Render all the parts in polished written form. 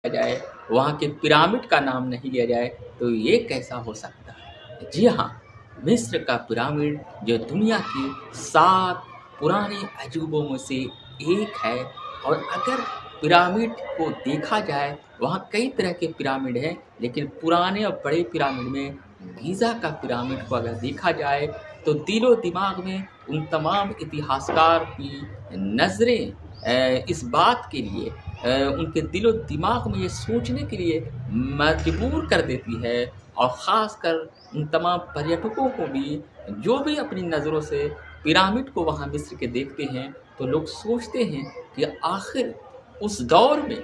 जाए, वहाँ के पिरामिड का नाम नहीं लिया जाए, तो ये कैसा हो सकता है? जी हाँ, मिस्र का पिरामिड जो दुनिया की 7 पुराने अजूबों में से एक है। और अगर पिरामिड को देखा जाए, वहाँ कई तरह के पिरामिड हैं, लेकिन पुराने और बड़े पिरामिड में गीज़ा का पिरामिड को अगर देखा जाए, तो दिलो-दिमाग में उन तमाम इतिहासकार की नज़रें इस बात के लिए उनके दिलो दिमाग में ये सोचने के लिए मजबूर कर देती है। और ख़ासकर उन तमाम पर्यटकों को भी, जो भी अपनी नज़रों से पिरामिड को वहाँ मिस्र के देखते हैं, तो लोग सोचते हैं कि आखिर उस दौर में,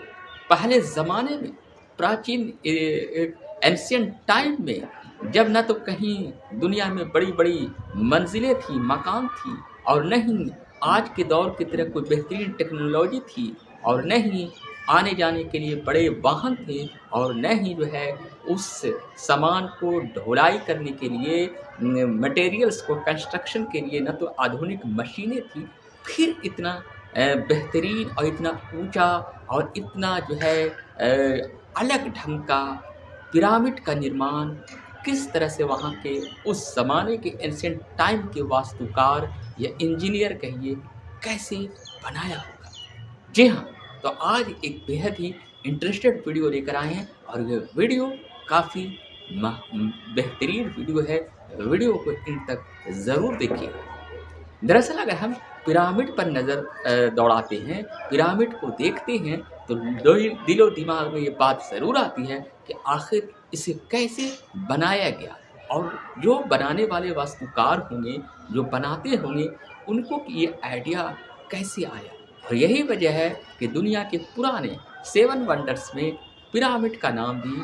पहले ज़माने में, प्राचीन एंशिएंट टाइम में, जब न तो कहीं दुनिया में बड़ी-बड़ी मंजिलें थी, मकान थी, और न ही आज के दौर की तरह कोई बेहतरीन टेक्नोलॉजी थी, और न ही आने-जाने के लिए बड़े वाहन थे, और न ही जो है उस सामान को ढुलाई करने के लिए, मटेरियल्स को कंस्ट्रक्शन के लिए न तो आधुनिक मशीनें थी, फिर इतना बेहतरीन और इतना ऊँचा और इतना जो है अलग ढंग का पिरामिड का निर्माण किस तरह से वहाँ के उस ज़माने के एंशिएंट टाइम के वास्तुकार या इंजीनियर कहिए, कैसे बनाया होगा। जी हाँ, तो आज एक बेहद ही इंटरेस्टेड वीडियो लेकर आए हैं, और ये वीडियो काफ़ी बेहतरीन वीडियो है। वीडियो को इन तक ज़रूर देखिएगा। दरअसल अगर हम पिरामिड पर नज़र दौड़ाते हैं, पिरामिड को देखते हैं, तो दिलो दिमाग में ये बात ज़रूर आती है कि आखिर इसे कैसे बनाया गया, और जो बनाने वाले वास्तुकार होंगे, जो बनाते होंगे, उनको ये आइडिया कैसे आया। और यही वजह है कि दुनिया के पुराने 7 वंडर्स में पिरामिड का नाम भी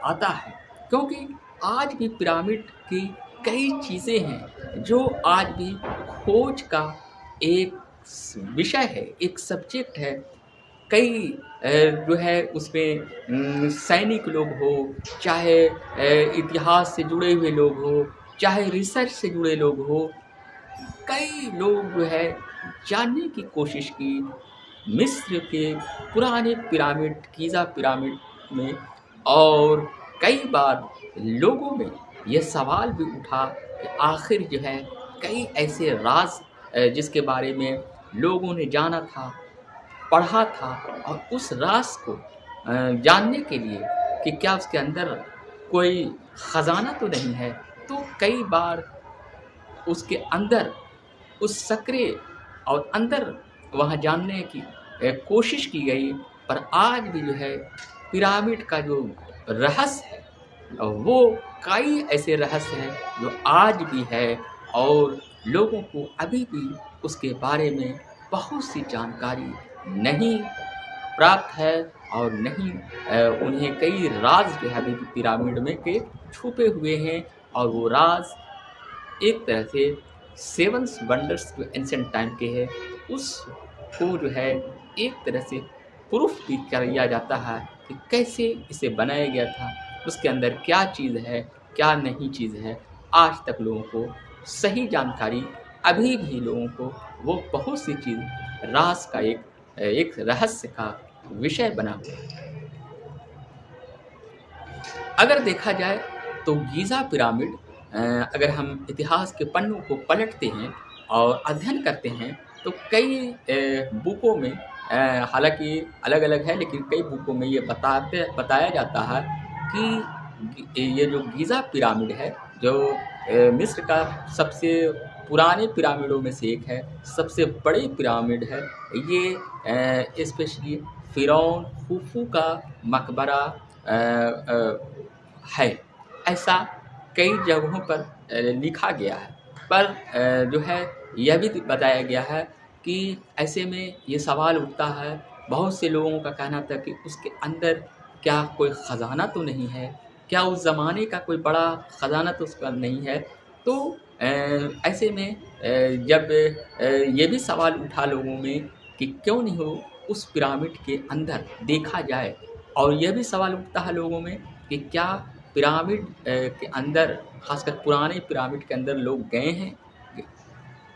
आता है, क्योंकि आज भी पिरामिड की कई चीज़ें हैं जो आज भी खोज का एक विषय है, एक सब्जेक्ट है। कई जो है उसमें सैनिक लोग हो, चाहे इतिहास से जुड़े हुए लोग हो, चाहे रिसर्च से जुड़े लोग हो, कई लोग जो है जानने की कोशिश की मिस्र के पुराने पिरामिड, गीज़ा पिरामिड में। और कई बार लोगों में यह सवाल भी उठा कि आखिर जो है कई ऐसे राज जिसके बारे में लोगों ने जाना था, पढ़ा था, और उस राज को जानने के लिए कि क्या उसके अंदर कोई ख़जाना तो नहीं है, तो कई बार उसके अंदर उस सक्रिय और अंदर वहाँ जानने की कोशिश की गई। पर आज भी जो है पिरामिड का जो रहस्य है, वो कई ऐसे रहस्य हैं जो आज भी है, और लोगों को अभी भी उसके बारे में बहुत सी जानकारी नहीं प्राप्त है, और नहीं उन्हें कई राज जो है अभी भी पिरामिड में के छुपे हुए हैं। और वो राज एक तरह से 7 वंडर्स जो एंशिएंट टाइम के हैं, उसको जो है एक तरह से प्रूफ भी किया जाता है कि कैसे इसे बनाया गया था, उसके अंदर क्या चीज़ है, क्या नहीं चीज़ है। आज तक लोगों को सही जानकारी, अभी भी लोगों को वो बहुत सी चीज़ राज का एक रहस्य का विषय बना हुआ है। अगर देखा जाए तो गीज़ा पिरामिड, अगर हम इतिहास के पन्नों को पलटते हैं और अध्ययन करते हैं, तो कई बुकों में, हालांकि अलग अलग है, लेकिन कई बुकों में ये बताया जाता है कि ये जो गीज़ा पिरामिड है, जो मिस्र का सबसे पुराने पिरामिडों में से एक है, सबसे बड़ी पिरामिड है। ये स्पेशली फ़िरौन खुफू का मकबरा है, ऐसा कई जगहों पर लिखा गया है। पर जो है यह भी बताया गया है कि ऐसे में ये सवाल उठता है, बहुत से लोगों का कहना था कि उसके अंदर क्या कोई ख़जाना तो नहीं है, क्या उस ज़माने का कोई बड़ा ख़जाना तो उसका नहीं है। तो ऐसे में जब ये भी सवाल उठा लोगों में कि क्यों नहीं हो उस पिरामिड के अंदर देखा जाए, और यह भी सवाल उठता है लोगों में कि क्या पिरामिड के अंदर, खासकर पुराने पिरामिड के अंदर लोग गए हैं।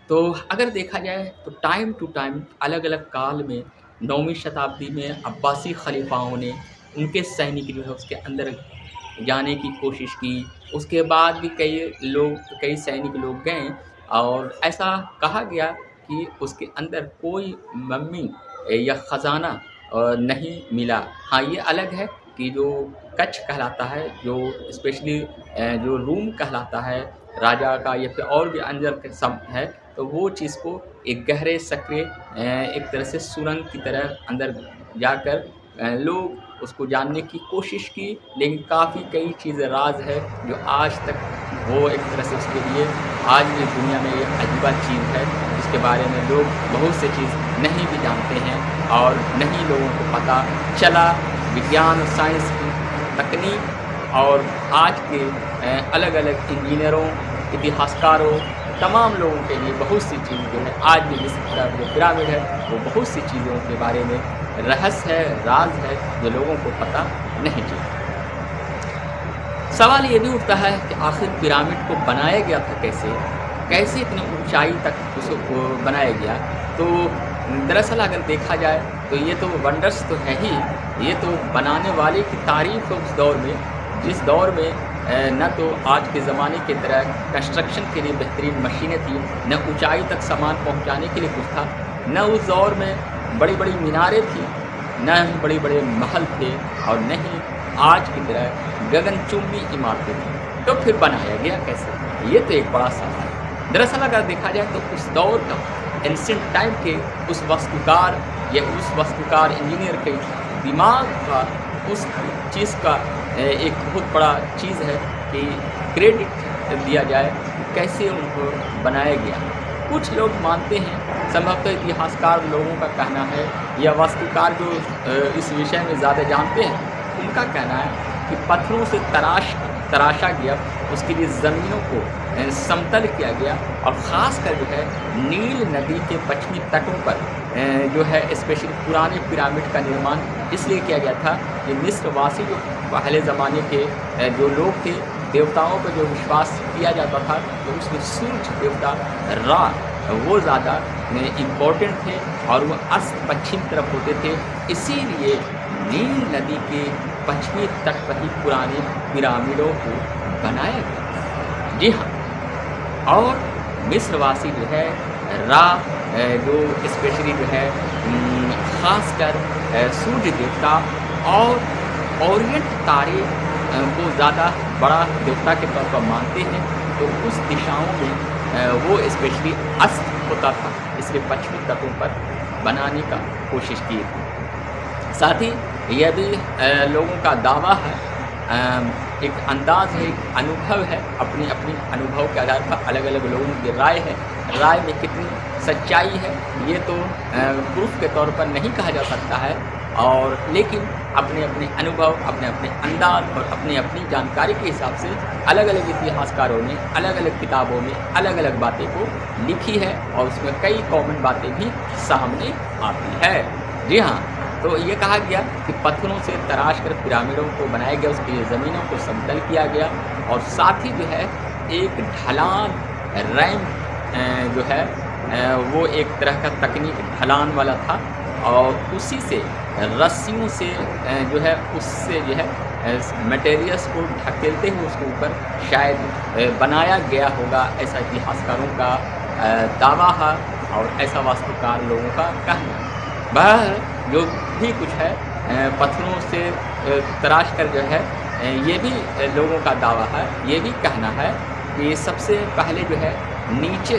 तो अगर देखा जाए तो टाइम टू टाइम अलग अलग काल में 9वीं शताब्दी में अब्बासी खलीफाओं ने उनके सैनिक जो है उसके अंदर जाने की कोशिश की। उसके बाद भी कई सैनिक लोग गए और ऐसा कहा गया कि उसके अंदर कोई मम्मी या ख़ज़ाना नहीं मिला। हाँ, ये अलग है कि जो कच्छ कहलाता है, जो स्पेशली जो रूम कहलाता है राजा का या फिर और भी अंजर के सब है, तो वो चीज़ को एक गहरे सक्रिय एक तरह से सुरंग की तरह अंदर जाकर लोग उसको जानने की कोशिश की, लेकिन काफ़ी कई चीज़ें राज है जो आज तक वो एक तरह से उसके लिए आज भी दुनिया में ये अजीबा चीज़ है जिसके बारे में लोग बहुत सी चीज़ नहीं भी जानते हैं और नहीं लोगों को पता चला। विज्ञान और साइंस की तकनीक और आज के अलग अलग इंजीनियरों, इतिहासकारों, तमाम लोगों के लिए बहुत सी चीज़ जो है आज भी मिस्र का जो पिरामिड है वो बहुत सी चीज़ों के बारे में रहस्य है, राज है जो लोगों को पता नहीं चलता। सवाल ये भी उठता है कि आखिर पिरामिड को बनाया गया था कैसे? कैसे इतनी ऊंचाई तक उसको बनाया गया? तो दरअसल अगर देखा जाए तो ये तो वंडर्स तो है ही, ये तो बनाने वाले की तारीफ है उस दौर में, जिस दौर में न तो आज के ज़माने की तरह कंस्ट्रक्शन के लिए बेहतरीन मशीनें थी, न ऊंचाई तक सामान पहुंचाने के लिए कुछ था, न उस दौर में बड़ी बड़ी मीनारें थी, न ही बड़े बड़े महल थे और न ही आज की तरह गगनचुंबी इमारतें थी। तो फिर बनाया गया कैसे? ये तो एक बड़ा सवाल है। दरअसल अगर देखा जाए तो उस दौर का एंशिएंट टाइम के उस वास्तुकार या उस वास्तुकार इंजीनियर के दिमाग का उस चीज़ का एक बहुत बड़ा चीज़ है कि क्रेडिट दिया जाए कैसे उनको बनाया गया। कुछ लोग मानते हैं, संभवतः इतिहासकार लोगों का कहना है या वास्तुकार जो इस विषय में ज़्यादा जानते हैं उनका कहना है कि पत्थरों से तराशा गया, उसके लिए ज़मीनों को समतल किया गया और ख़ासकर जो है नील नदी के पश्चिमी तटों पर जो है स्पेशली पुराने पिरामिड का निर्माण इसलिए किया गया था कि मिस्रवासी जो पहले ज़माने के जो लोग थे, देवताओं पर जो विश्वास किया जाता था तो उसमें सूर्य देवता रा वो ज़्यादा इम्पोर्टेंट थे और वो अस्त पश्चिम तरफ होते थे, इसीलिए नील नदी के पश्चिमी तट पर ही पुराने पिरामिडों को बनाया गया। जी हाँ, और मिस्रवासी जो है रा जो स्पेशली जो है ख़ासकर सूर्य देवता और ओरिएंट तारे को ज़्यादा बड़ा देवता के तौर पर मानते हैं, तो उस दिशाओं में वो स्पेशली अस्त होता था, इसलिए पश्चिमी तटों पर बनाने का कोशिश की थी। साथ ही यह भी लोगों का दावा है, एक अंदाज़ है, एक अनुभव है, अपनी अपनी अनुभव के आधार पर अलग अलग लोगों की राय है। राय में कितनी सच्चाई है ये तो प्रूफ के तौर पर नहीं कहा जा सकता है, और लेकिन अपने अपने अनुभव, अपने अपने अंदाज और अपनी अपनी जानकारी के हिसाब से अलग अलग इतिहासकारों ने अलग अलग किताबों में अलग अलग बातें को लिखी है और उसमें कई कॉमन बातें भी सामने आती है। जी हाँ, तो ये कहा गया कि पत्थरों से तराश कर पिरामिडों को बनाया गया, उसके लिए ज़मीनों को समतल किया गया और साथ ही जो है एक ढलान रैंप जो है वो एक तरह का तकनीक ढलान वाला था और उसी से रस्सियों से जो है उससे जो है मटेरियल्स को ढकेलते हुए उसके ऊपर शायद बनाया गया होगा, ऐसा इतिहासकारों का दावा है और ऐसा वास्तुकार लोगों का कहना है। वह जो भी कुछ है पत्थरों से तराश कर जो है ये भी लोगों का दावा है, ये भी कहना है कि सबसे पहले जो है नीचे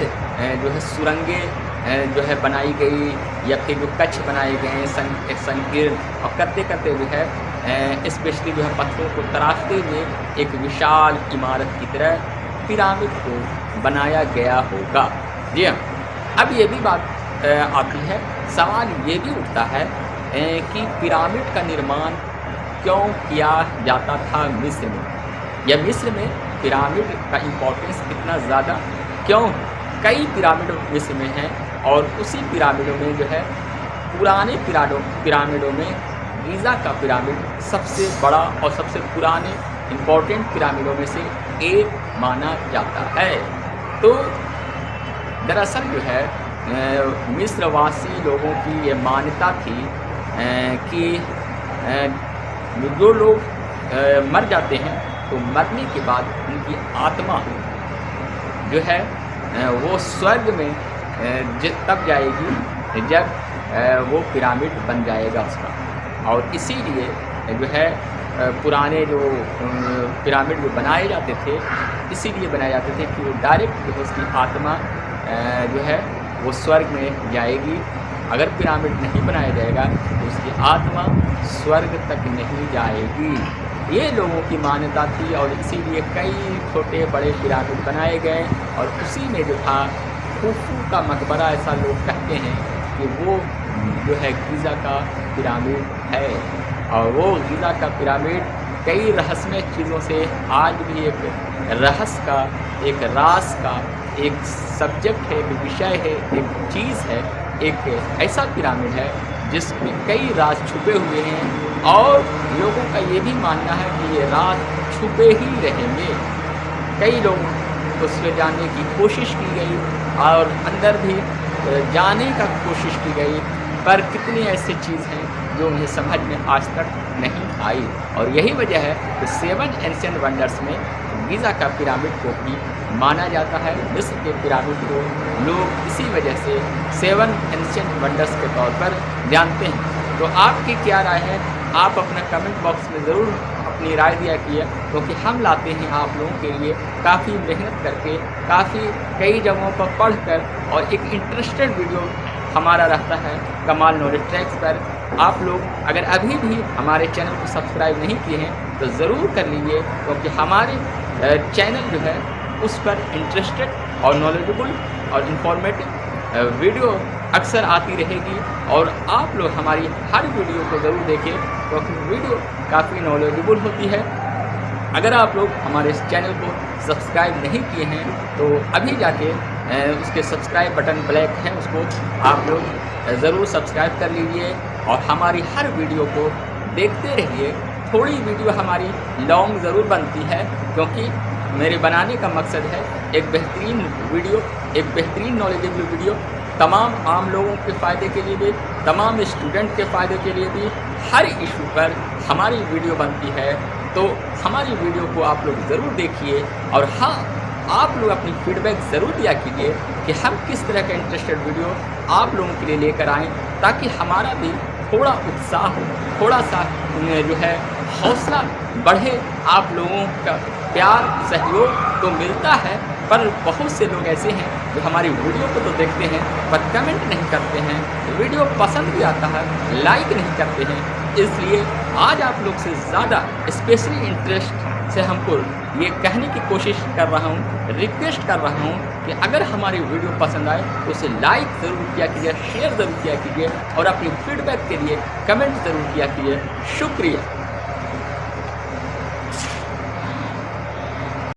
जो है सुरंगें जो है बनाई गई या फिर जो कच्छ बनाए गए हैं संकीर्ण, और करते करते जो है स्पेशली जो है पत्थरों को तराशते हुए एक विशाल इमारत की तरह पिरामिड को बनाया गया होगा। जी हाँ, अब ये भी बात आती है, सवाल ये भी उठता है कि पिरामिड का निर्माण क्यों किया जाता था मिस्र में, या मिस्र में पिरामिड का इम्पोर्टेंस इतना ज़्यादा क्यों? कई पिरामिड मिस्र में हैं और उसी पिरामिडों में जो है पुराने पिरामिडों में गीज़ा का पिरामिड सबसे बड़ा और सबसे पुराने इम्पोर्टेंट पिरामिडों में से एक माना जाता है। तो दरअसल जो है मिस्रवासी लोगों की ये मान्यता थी कि जो लोग मर जाते हैं तो मरने के बाद उनकी आत्मा जो है वो स्वर्ग में तब जाएगी जब वो पिरामिड बन जाएगा उसका। और इसीलिए जो है पुराने जो पिरामिड जो बनाए जाते थे, इसीलिए बनाए जाते थे कि वो डायरेक्ट जो है उसकी आत्मा जो है वो स्वर्ग में जाएगी। अगर पिरामिड नहीं बनाया जाएगा तो उसकी आत्मा स्वर्ग तक नहीं जाएगी। ये लोगों की मान्यता थी और इसीलिए कई छोटे बड़े पिरामिड बनाए गए। और उसी में जो था खुफू का मकबरा, ऐसा लोग कहते हैं कि वो जो है गिज़ा का पिरामिड है। और वो गिज़ा का पिरामिड कई रहस्यमय चीज़ों से आज भी एक रहस्य का, एक राज का एक सब्जेक्ट है, एक विषय है, एक चीज़ है, एक ऐसा पिरामिड है जिसमें कई राज छुपे हुए हैं। और लोगों का ये भी मानना है कि ये राज छुपे ही रहेंगे। कई लोग उसमें जानने की कोशिश की गई और अंदर भी जाने का कोशिश की गई, पर कितनी ऐसी चीज़ हैं जो उन्हें समझ में आज तक नहीं आई। और यही वजह है कि 7 एंशिएंट वंडर्स में गिज़ा का पिरामिड को भी माना जाता है। मिस्र के पिरामिड को लोग इसी वजह से 7 एंशिएंट वंडर्स के तौर पर जानते हैं। तो आपकी क्या राय है? आप अपना कमेंट बॉक्स में ज़रूर अपनी राय दिया कीजिए, क्योंकि हम लाते हैं आप लोगों के लिए काफ़ी मेहनत करके, काफ़ी कई जगहों पर पढ़कर, और एक इंटरेस्टेड वीडियो हमारा रहता है कमाल नॉलेज ट्रैक्स पर। आप लोग अगर अभी भी हमारे चैनल को सब्सक्राइब नहीं किए हैं तो ज़रूर कर लीजिए, क्योंकि हमारे चैनल जो है उस पर इंटरेस्टेड और नॉलेजेबल और इन्फॉर्मेटिव वीडियो अक्सर आती रहेगी। और आप लोग हमारी हर वीडियो को ज़रूर देखें, क्योंकि वीडियो काफ़ी नॉलेजेबल होती है। अगर आप लोग हमारे इस चैनल को सब्सक्राइब नहीं किए हैं तो अभी जाके उसके सब्सक्राइब बटन ब्लैक है, उसको आप लोग ज़रूर सब्सक्राइब कर लीजिए और हमारी हर वीडियो को देखते रहिए। थोड़ी वीडियो हमारी लॉन्ग ज़रूर बनती है, क्योंकि मेरे बनाने का मकसद है एक बेहतरीन वीडियो, एक बेहतरीन नॉलेजेबल वीडियो तमाम आम लोगों के फ़ायदे के लिए भी, तमाम स्टूडेंट के फ़ायदे के लिए भी। हर इशू पर हमारी वीडियो बनती है, तो हमारी वीडियो को आप लोग ज़रूर देखिए। और हाँ, आप लोग अपनी फीडबैक ज़रूर दिया कीजिए कि हम किस तरह का इंटरेस्टेड वीडियो आप लोगों के लिए लेकर आएँ, ताकि हमारा भी थोड़ा उत्साह हो, थोड़ा सा जो है हौसला बढ़े। आप लोगों का प्यार सहयोग तो मिलता है, पर बहुत से लोग ऐसे हैं जो हमारी वीडियो को तो देखते हैं पर कमेंट नहीं करते हैं, वीडियो पसंद भी आता है लाइक नहीं करते हैं। इसलिए आज आप लोग से ज़्यादा स्पेशली इंटरेस्ट से हमको ये कहने की कोशिश कर रहा हूँ, रिक्वेस्ट कर रहा हूँ कि अगर हमारी वीडियो पसंद आए तो उसे लाइक ज़रूर किया कीजिए, शेयर ज़रूर किया कीजिए और अपनी फीडबैक के लिए कमेंट ज़रूर किया कीजिए। शुक्रिया।